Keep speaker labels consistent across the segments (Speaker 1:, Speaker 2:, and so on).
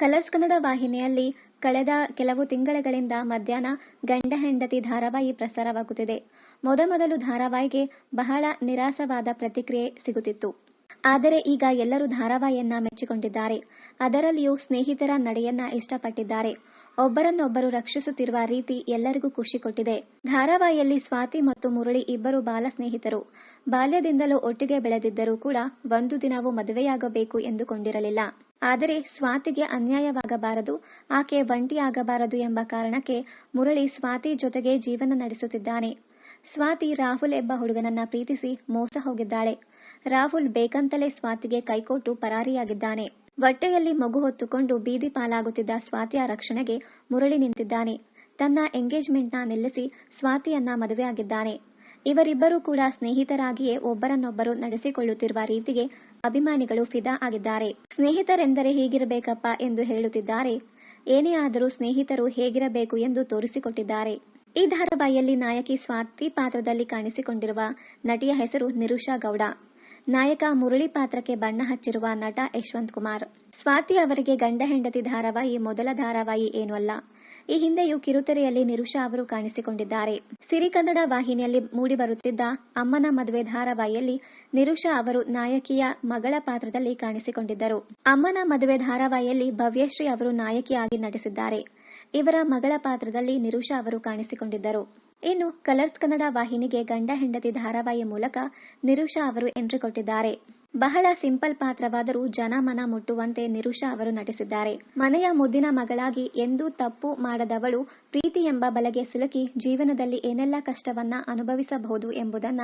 Speaker 1: Colours Kannada ವಾಹಿನಿಯಲ್ಲಿ ಕಳೆದ ಕೆಲವು ತಿಂಗಳುಗಳಿಂದ ಮಧ್ಯಾಹ್ನ ಗಂಡ ಹೆಂಡತಿ ಧಾರಾವಾಹಿ ಪ್ರಸಾರವಾಗುತ್ತಿದೆ. ಮೊದಮೊದಲು ಧಾರಾವಾಹಿಗೆ ಬಹಳ ನಿರಾಸವಾದ ಪ್ರತಿಕ್ರಿಯೆ ಸಿಗುತ್ತಿತ್ತು. ಆದರೆ ಈಗ ಎಲ್ಲರೂ ಧಾರಾವಾಹಿಯನ್ನ ಮೆಚ್ಚಿಕೊಂಡಿದ್ದಾರೆ. ಅದರಲ್ಲಿಯೂ ಸ್ನೇಹಿತರ ನಡೆಯನ್ನ ಇಷ್ಟಪಟ್ಟಿದ್ದಾರೆ. ಒಬ್ಬರನ್ನೊಬ್ಬರು ರಕ್ಷಿಸುತ್ತಿರುವ ರೀತಿ ಎಲ್ಲರಿಗೂ ಖುಷಿ ಕೊಟ್ಟಿದೆ. ಧಾರಾವಾಹಿಯಲ್ಲಿ ಸ್ವಾತಿ ಮತ್ತು ಮುರಳಿ ಇಬ್ಬರು ಬಾಲ ಸ್ನೇಹಿತರು. ಬಾಲ್ಯದಿಂದಲೂ ಒಟ್ಟಿಗೆ ಬೆಳೆದಿದ್ದರೂ ಕೂಡ ಒಂದು ದಿನವೂ ಮದುವೆಯಾಗಬೇಕು ಎಂದುಕೊಂಡಿರಲಿಲ್ಲ. ಆದರೆ ಸ್ವಾತಿಗೆ ಅನ್ಯಾಯವಾಗಬಾರದು, ಆಕೆ ಒಂಟಿಯಾಗಬಾರದು ಎಂಬ ಕಾರಣಕ್ಕೆ ಮುರಳಿ ಸ್ವಾತಿ ಜೊತೆಗೆ ಜೀವನ ನಡೆಸುತ್ತಿದ್ದಾನೆ. ಸ್ವಾತಿ ರಾಹುಲ್ ಎಂಬ ಹುಡುಗನನ್ನ ಪ್ರೀತಿಸಿ ಮೋಸ ಹೋಗಿದ್ದಾಳೆ. ರಾಹುಲ್ ಬೇಕಂತಲೇ ಸ್ವಾತಿಗೆ ಕೈಕೊಟ್ಟು ಪರಾರಿಯಾಗಿದ್ದಾನೆ. ಹೊಟ್ಟೆಯಲ್ಲಿ ಮಗು ಹೊತ್ತುಕೊಂಡು ಬೀದಿ ಪಾಲಾಗುತ್ತಿದ್ದ ಸ್ವಾತಿಯ ರಕ್ಷಣೆಗೆ ಮುರಳಿ ನಿಂತಿದ್ದಾನೆ. ತನ್ನ ಎಂಗೇಜ್ಮೆಂಟ್ನ ನಿಲ್ಲಿಸಿ ಸ್ವಾತಿಯನ್ನ ಮದುವೆಯಾಗಿದ್ದಾನೆ. ಇವರಿಬ್ಬರೂ ಕೂಡ ಸ್ನೇಹಿತರಾಗಿಯೇ ಒಬ್ಬರನ್ನೊಬ್ಬರು ನಡೆಸಿಕೊಳ್ಳುತ್ತಿರುವ ರೀತಿಗೆ ಅಭಿಮಾನಿಗಳು ಫಿದಾ ಆಗಿದ್ದಾರೆ. ಸ್ನೇಹಿತರೆಂದರೆ ಹೀಗಿರಬೇಕಪ್ಪ ಎಂದು ಹೇಳುತ್ತಿದ್ದಾರೆ. ಏನೇ ಆದರೂ ಸ್ನೇಹಿತರು ಹೇಗಿರಬೇಕು ಎಂದು ತೋರಿಸಿಕೊಟ್ಟಿದ್ದಾರೆ. ಈ ಧಾರಾವಾಹಿಯಲ್ಲಿ ನಾಯಕಿ ಸ್ವಾತಿ ಪಾತ್ರದಲ್ಲಿ ಕಾಣಿಸಿಕೊಂಡಿರುವ ನಟಿಯ ಹೆಸರು ನಿರುಷಾ ಗೌಡ. ನಾಯಕ ಮುರಳಿ ಪಾತ್ರಕ್ಕೆ ಬಣ್ಣ ಹಚ್ಚಿರುವ ನಟ ಯಶವಂತ್ ಕುಮಾರ್. ಸ್ವಾತಿ ಅವರಿಗೆ ಗಂಡ ಹೆಂಡತಿ ಧಾರಾವಾಹಿ ಮೊದಲ ಧಾರಾವಾಹಿ ಏನೂ ಅಲ್ಲ. ಈ ಹಿಂದೆಯೂ ಕಿರುತೆರೆಯಲ್ಲಿ ನಿರುಷಾ ಅವರು ಕಾಣಿಸಿಕೊಂಡಿದ್ದಾರೆ. ಸಿರಿ ಕನ್ನಡ ವಾಹಿನಿಯಲ್ಲಿ ಮೂಡಿಬರುತ್ತಿದ್ದ ಅಮ್ಮನ ಮದುವೆ ಧಾರಾವಾಹಿಯಲ್ಲಿ ನಿರುಷಾ ಅವರು ನಾಯಕಿಯ ಮಗಳ ಪಾತ್ರದಲ್ಲಿ ಕಾಣಿಸಿಕೊಂಡಿದ್ದರು. ಅಮ್ಮನ ಮದುವೆ ಧಾರಾವಾಹಿಯಲ್ಲಿ ಭವ್ಯಶ್ರೀ ಅವರು ನಾಯಕಿಯಾಗಿ ನಟಿಸಿದ್ದಾರೆ. ಇವರ ಮಗಳ ಪಾತ್ರದಲ್ಲಿ ನಿರುಷಾ ಅವರು ಕಾಣಿಸಿಕೊಂಡಿದ್ದರು. ಇನ್ನು ಕಲರ್ಸ್ ಕನ್ನಡ ವಾಹಿನಿಗೆ ಗಂಡ ಹೆಂಡತಿ ಧಾರಾವಾಹಿ ಮೂಲಕ ನಿರುಷಾ ಅವರು ಎಂಟ್ರಿ ಕೊಟ್ಟಿದ್ದಾರೆ. ಬಹಳ ಸಿಂಪಲ್ ಪಾತ್ರವಾದರೂ ಜನ ಮನ ಮುಟ್ಟುವಂತೆ ನಿರುಷಾ ಅವರು ನಟಿಸಿದ್ದಾರೆ. ಮನೆಯ ಮುದ್ದಿನ ಮಗಳಾಗಿ ಎಂದೂ ತಪ್ಪು ಮಾಡದವಳು ಪ್ರೀತಿ ಎಂಬ ಬಲೆಗೆ ಸಿಲುಕಿ ಜೀವನದಲ್ಲಿ ಏನೆಲ್ಲ ಕಷ್ಟವನ್ನ ಅನುಭವಿಸಬಹುದು ಎಂಬುದನ್ನ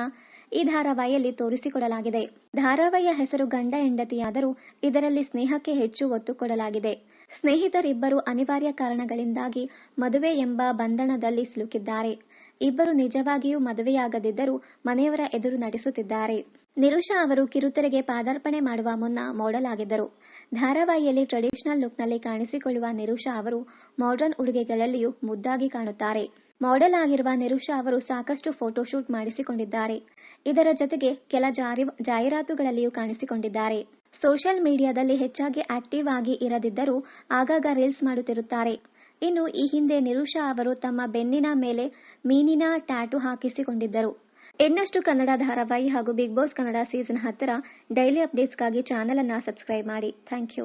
Speaker 1: ಈ ಧಾರಾವಾಹಿಯಲ್ಲಿ ತೋರಿಸಿಕೊಡಲಾಗಿದೆ. ಧಾರಾವಾಹಿಯ ಹೆಸರು ಗಂಡ ಹೆಂಡತಿಯಾದರೂ ಇದರಲ್ಲಿ ಸ್ನೇಹಕ್ಕೆ ಹೆಚ್ಚು ಒತ್ತು ಕೊಡಲಾಗಿದೆ. ಸ್ನೇಹಿತರಿಬ್ಬರು ಅನಿವಾರ್ಯ ಕಾರಣಗಳಿಂದಾಗಿ ಮದುವೆ ಎಂಬ ಬಂಧನದಲ್ಲಿ ಸಿಲುಕಿದ್ದಾರೆ. ಇಬ್ಬರು ನಿಜವಾಗಿಯೂ ಮದುವೆಯಾಗದಿದ್ದರೂ ಮನೆಯವರ ಎದುರು ನಟಿಸುತ್ತಿದ್ದಾರೆ. ನಿರುಷಾ ಅವರು ಕಿರುತೆರೆಗೆ ಪಾದಾರ್ಪಣೆ ಮಾಡುವ ಮುನ್ನ ಮಾಡೆಲ್ ಆಗಿದ್ದರು. ಧಾರಾವಾಹಿಯಲ್ಲಿ ಟ್ರೆಡಿಷನಲ್ ಲುಕ್ನಲ್ಲಿ ಕಾಣಿಸಿಕೊಳ್ಳುವ ನಿರುಷಾ ಅವರು ಮಾಡರ್ನ್ ಉಡುಗೆಗಳಲ್ಲಿಯೂ ಮುದ್ದಾಗಿ ಕಾಣುತ್ತಾರೆ. ಮಾಡೆಲ್ ಆಗಿರುವ ನಿರುಷಾ ಅವರು ಸಾಕಷ್ಟು ಫೋಟೋಶೂಟ್ ಮಾಡಿಸಿಕೊಂಡಿದ್ದಾರೆ. ಇದರ ಜೊತೆಗೆ ಕೆಲ ಜಾಹೀರಾತುಗಳಲ್ಲಿಯೂ ಕಾಣಿಸಿಕೊಂಡಿದ್ದಾರೆ. ಸೋಷಿಯಲ್ ಮೀಡಿಯಾದಲ್ಲಿ ಹೆಚ್ಚಾಗಿ ಆಕ್ಟಿವ್ ಆಗಿ ಇರದಿದ್ದರೂ ಆಗಾಗ ರೀಲ್ಸ್ ಮಾಡುತ್ತಿರುತ್ತಾರೆ. ಇನ್ನು ಈ ಹಿಂದೆ ನಿರುಷಾ ಅವರು ತಮ್ಮ ಬೆನ್ನಿನ ಮೇಲೆ ಮೀನಿನ ಟ್ಯಾಟೂ ಹಾಕಿಸಿಕೊಂಡಿದ್ದರು. ಇನ್ನಷ್ಟು ಕನ್ನಡ ಧಾರಾವಾಹಿ ಹಾಗೂ Bigg Boss Kannada season 10 daily ಅಪ್ಡೇಟ್ಸ್ಗಾಗಿ ಚಾನೆಲ್ ಅನ್ನು ಸಬ್ಸ್ಕ್ರೈಬ್ ಮಾಡಿ. Thank you.